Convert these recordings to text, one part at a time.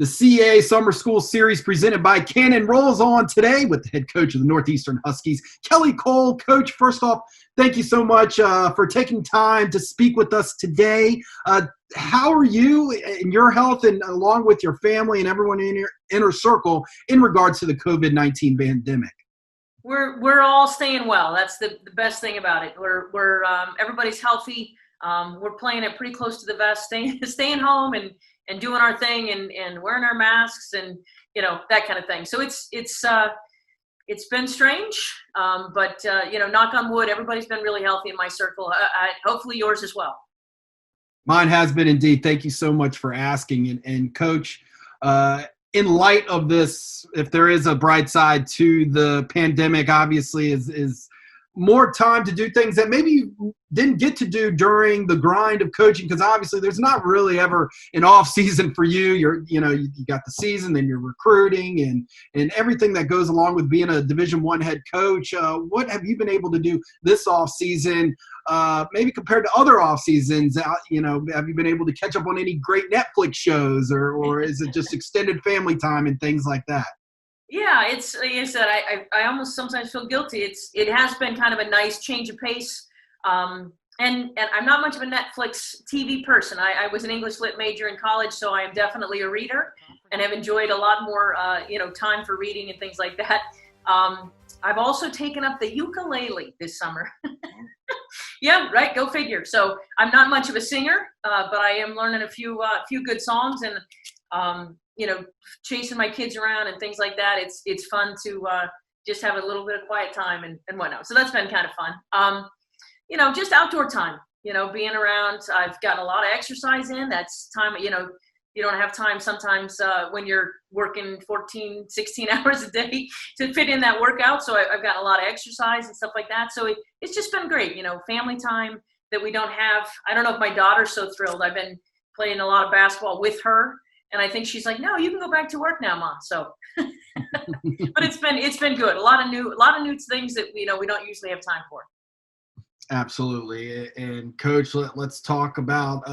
The CAA Summer School Series presented by Cannon rolls on today with the head coach of the Northeastern Huskies, Kelly Cole. Coach, first off, thank you so much for taking time to speak with us today. How are you and your health, and along with your family and everyone in your inner circle, in regards to the COVID-19 pandemic? We're all staying well. That's the best thing about it. We're everybody's healthy. We're playing it pretty close to the vest, staying home and doing our thing and wearing our masks and that kind of thing. So it's been strange, but knock on wood, everybody's been really healthy in my circle. Hopefully yours as well. Mine has been indeed. Thank you so much for asking. And Coach, in light of this, if there is a bright side to the pandemic, obviously is more time to do things that maybe you didn't get to do during the grind of coaching, because obviously there's not really ever an off season for you. You got the season, then you're recruiting and everything that goes along with being a Division I head coach. What have you been able to do this off season, maybe compared to other off seasons? Have you been able to catch up on any great Netflix shows, or is it just extended family time and things like that? Yeah, it's like I said, I almost sometimes feel guilty. It has been kind of a nice change of pace. And I'm not much of a Netflix TV person. I was an English lit major in college, so I am definitely a reader and have enjoyed a lot more, time for reading and things like that. I've also taken up the ukulele this summer. Yeah, right. Go figure. So I'm not much of a singer, but I am learning a few good songs and, chasing my kids around and things like that. It's fun to just have a little bit of quiet time and whatnot. So that's been kind of fun. Just outdoor time, being around. I've gotten a lot of exercise in. That's time, you don't have time sometimes when you're working 14, 16 hours a day to fit in that workout. So I've gotten a lot of exercise and stuff like that. So it's just been great, family time that we don't have. I don't know if my daughter's so thrilled. I've been playing a lot of basketball with her. And I think she's like, no, you can go back to work now, Mom. So, but it's been good. A lot of new things that we don't usually have time for. Absolutely. And Coach, let's talk about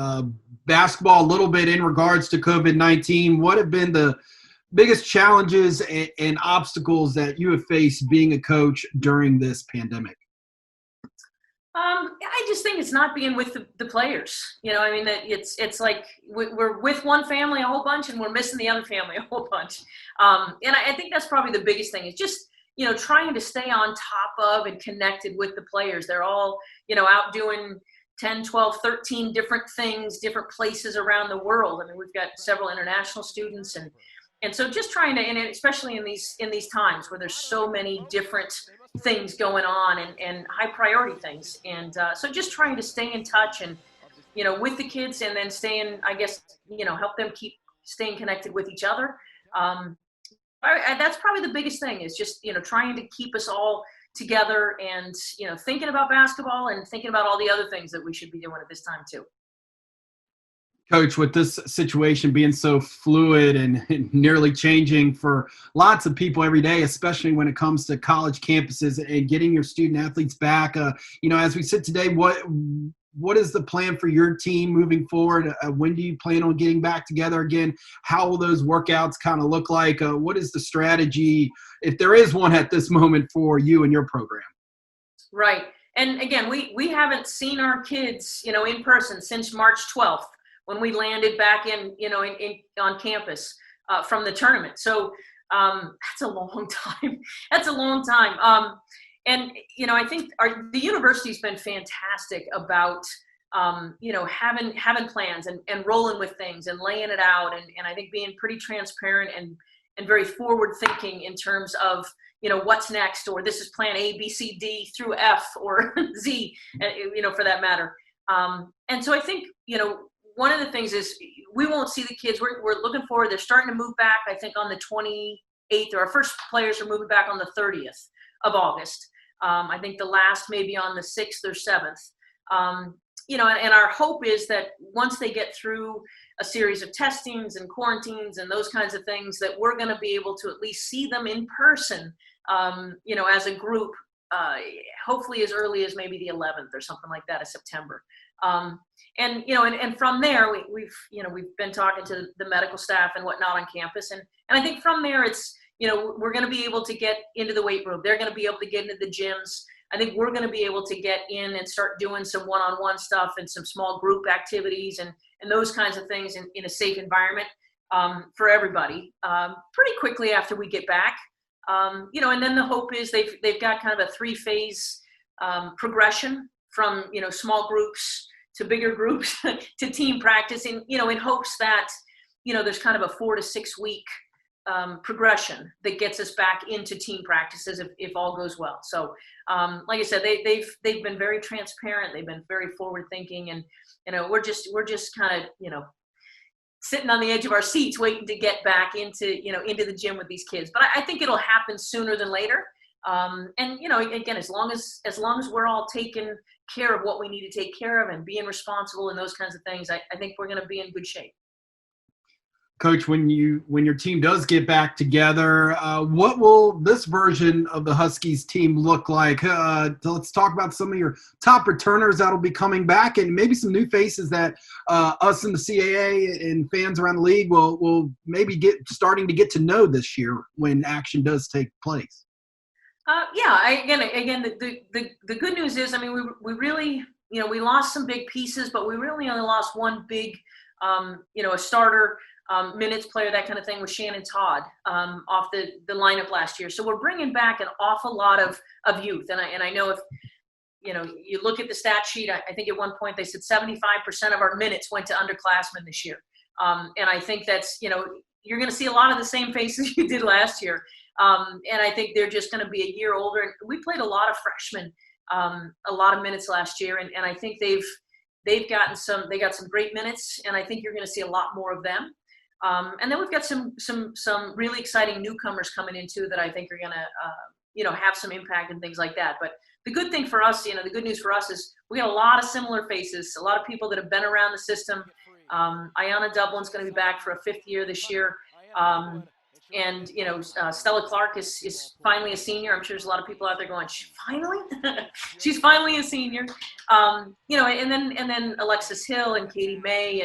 basketball a little bit in regards to COVID-19. What have been the biggest challenges and obstacles that you have faced being a coach during this pandemic? I just think it's not being with the players. That it's like we're with one family a whole bunch and we're missing the other family a whole bunch. And I think that's probably the biggest thing is just, trying to stay on top of and connected with the players. They're all, out doing 10, 12, 13 different things, different places around the world. I mean, we've got several international students and so just trying to, and especially in these times where there's so many different things going on and high priority things. And so just trying to stay in touch and, with the kids and then staying, I guess, help them keep staying connected with each other. That's probably the biggest thing is just, trying to keep us all together and, thinking about basketball and thinking about all the other things that we should be doing at this time too. Coach, with this situation being so fluid and nearly changing for lots of people every day, especially when it comes to college campuses and getting your student athletes back, as we sit today, what is the plan for your team moving forward? When do you plan on getting back together again? How will those workouts kind of look like? What is the strategy, if there is one at this moment, for you and your program? Right. And again, we haven't seen our kids, in person since March 12th. When we landed back on campus from the tournament. So that's a long time. That's a long time. And I think the university's been fantastic about, having plans and rolling with things and laying it out. And I think being pretty transparent and very forward thinking in terms of, what's next, or this is plan A, B, C, D through F or Z, for that matter. And so I think, one of the things is we won't see the kids. We're looking forward. They're starting to move back, I think, on the 28th, or our first players are moving back on the 30th of August. I think the last maybe on the 6th or 7th. And our hope is that once they get through a series of testings and quarantines and those kinds of things, that we're going to be able to at least see them in person, as a group, hopefully as early as maybe the 11th or something like that of September. And from there, we've been talking to the medical staff and whatnot on campus. And I think from there, it's, we're going to be able to get into the weight room. They're going to be able to get into the gyms. I think we're going to be able to get in and start doing some one-on-one stuff and some small group activities and those kinds of things in a safe environment for everybody pretty quickly after we get back. And then the hope is they've got kind of a 3-phase progression from, small groups to bigger groups to team practice in hopes that, there's kind of a 4 to 6 week progression that gets us back into team practices if all goes well. So, like I said, they've been very transparent. They've been very forward thinking, and we're just kind of sitting on the edge of our seats waiting to get back into the gym with these kids. But I think it'll happen sooner than later. Again, as long as we're all taking care of what we need to take care of and being responsible and those kinds of things, I think we're going to be in good shape. Coach, when your team does get back together, what will this version of the Huskies team look like? Let's talk about some of your top returners that'll be coming back, and maybe some new faces that us in the CAA and fans around the league will maybe starting to get to know this year when action does take place. Again, the good news is, we really, we lost some big pieces, but we really only lost one big, a starter. Minutes player, that kind of thing, with Shannon Todd off the lineup last year. So we're bringing back an awful lot of youth. And I know if, you look at the stat sheet, I think at one point they said 75% of our minutes went to underclassmen this year. And I think that's, you're going to see a lot of the same faces you did last year. And I think they're just going to be a year older. And we played a lot of freshmen, a lot of minutes last year. And I think they got some great minutes. And I think you're going to see a lot more of them. And then we've got some really exciting newcomers coming in too that I think are going to, have some impact and things like that. But the good thing for us, the good news for us is we got a lot of similar faces, a lot of people that have been around the system. Ayanna Dublin's going to be back for a 5th year this year. Stella Clark is finally a senior. I'm sure there's a lot of people out there going, finally? She's finally a senior. And then Alexis Hill and Katie May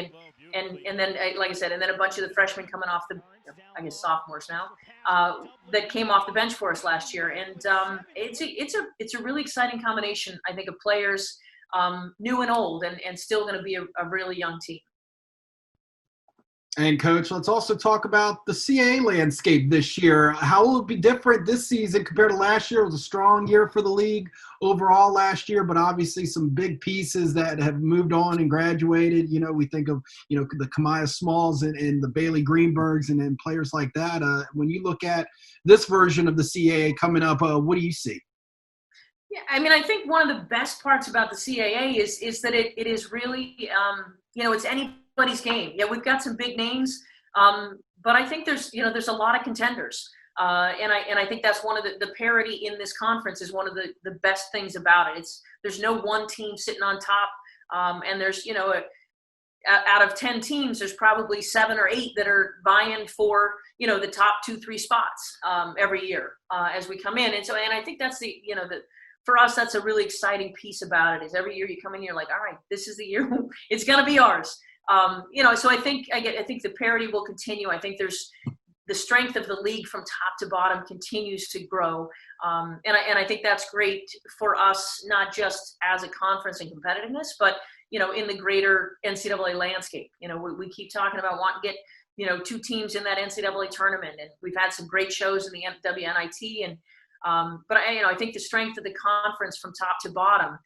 and then, like I said, and then a bunch of the freshmen coming off the, I guess, sophomores now, that came off the bench for us last year. And it's a really exciting combination, I think, of players, new and old, and still going to be a really young team. And Coach, let's also talk about the CAA landscape this year. How will it be different this season compared to last year? It was a strong year for the league overall last year, but obviously some big pieces that have moved on and graduated. We think of, the Kamaya Smalls and the Bailey Greenbergs and players like that. When you look at this version of the CAA coming up, what do you see? Yeah, I think one of the best parts about the CAA is that it is really, it's anybody's game. Yeah, we've got some big names, but I think there's a lot of contenders, and I think that's one of the parity in this conference is one of the best things about it. There's no one team sitting on top, and there's out of 10 teams, there's probably 7 or 8 that are vying for the top 2-3 spots every year as we come in, and I think that's for us, that's a really exciting piece about it. Is every year you come in, you're like, all right, this is the year it's going to be ours. So I think the parity will continue. I think there's the strength of the league from top to bottom continues to grow, and I think that's great for us, not just as a conference and competitiveness, but in the greater NCAA landscape. We keep talking about wanting to get 2 teams in that NCAA tournament, and we've had some great shows in the WNIT and. But I think the strength of the conference from top to bottom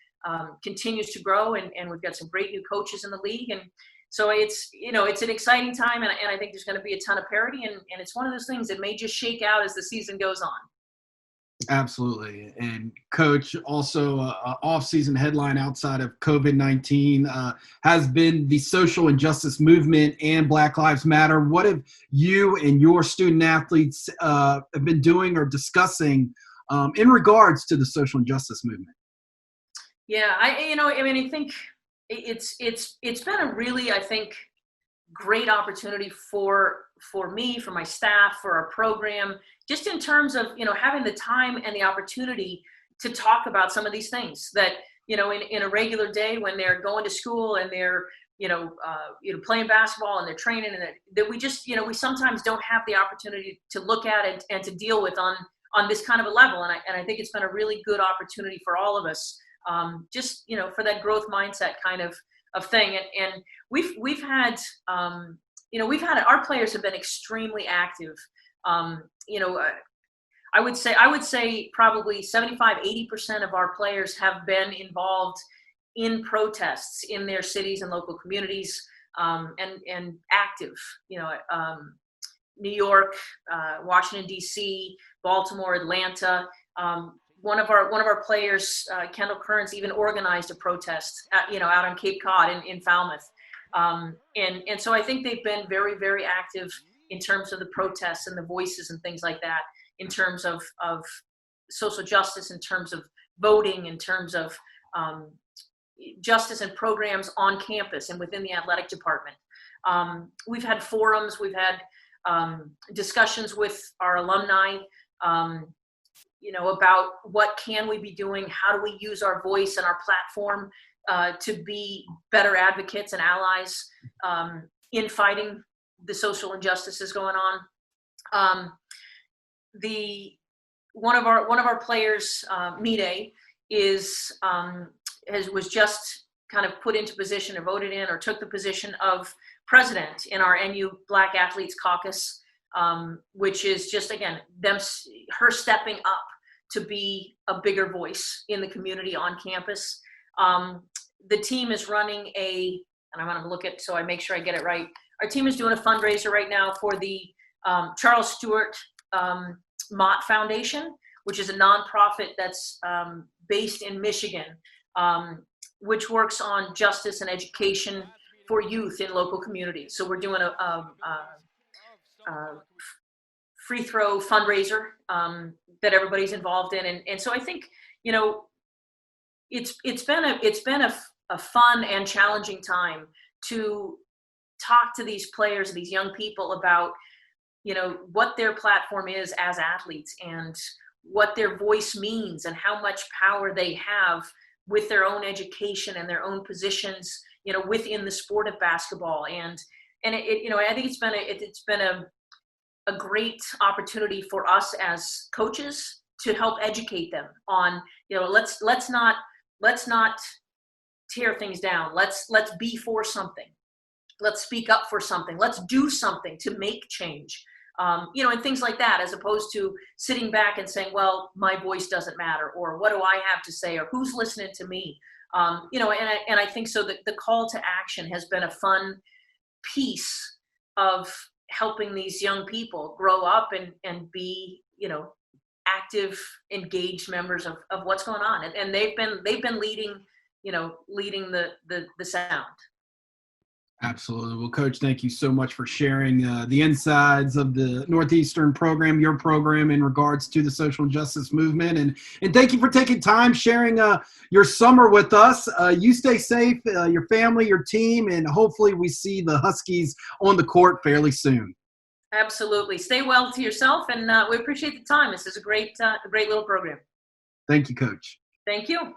continues to grow, and we've got some great new coaches in the league, and so it's an exciting time, and I think there's going to be a ton of parity, and it's one of those things that may just shake out as the season goes on. Absolutely. And Coach, also off-season headline outside of COVID-19 has been the social injustice movement and Black Lives Matter. What have you and your student athletes have been doing or discussing in regards to the social injustice movement? Yeah, I think it's been a really, I think, great opportunity for me, for my staff, for our program, just in terms of, having the time and the opportunity to talk about some of these things that, in a regular day when they're going to school and they're, playing basketball and they're training, and that we just, we sometimes don't have the opportunity to look at it and to deal with on this kind of a level. And I think it's been a really good opportunity for all of us, just, for that growth mindset kind of thing. And we've had, our players have been extremely active. I would say probably 75-80% of our players have been involved in protests in their cities and local communities, and active. New York, Washington D.C., Baltimore, Atlanta. One of our players, Kendall Kearns, even organized a protest, out on Cape Cod in Falmouth. And so I think they've been very, very active in terms of the protests and the voices and things like that, in terms of social justice, in terms of voting, in terms of justice and programs on campus and within the athletic department. We've had forums, we've had discussions with our alumni, about what can we be doing, how do we use our voice and our platform to be better advocates and allies in fighting the social injustices going on. One of our players, Mide, was just kind of put into position or voted in or took the position of president in our NU Black Athletes Caucus, which is just, again, her stepping up to be a bigger voice in the community on campus. The team is running and I'm going to look at, so I make sure I get it right. Our team is doing a fundraiser right now for the Charles Stewart Mott Foundation, which is a nonprofit that's based in Michigan, which works on justice and education for youth in local communities. So we're doing a free throw fundraiser that everybody's involved in, and so I think it's been a fun and challenging time to talk to these players, these young people, about what their platform is as athletes and what their voice means and how much power they have with their own education and their own positions, within the sport of basketball. And I think it's been a great opportunity for us as coaches to help educate them on, let's not tear things down. Let's be for something. Let's speak up for something. Let's do something to make change. And things like that, as opposed to sitting back and saying, well, my voice doesn't matter, or what do I have to say, or who's listening to me? And I think so that the call to action has been a fun piece of helping these young people grow up and be, active, engaged members of what's going on. And they've been leading the sound. Absolutely. Well, Coach, thank you so much for sharing the insides of the Northeastern program, your program, in regards to the social justice movement. And thank you for taking time sharing your summer with us. You stay safe, your family, your team, and hopefully we see the Huskies on the court fairly soon. Absolutely. Stay well to yourself, and we appreciate the time. This is a great little program. Thank you, Coach. Thank you.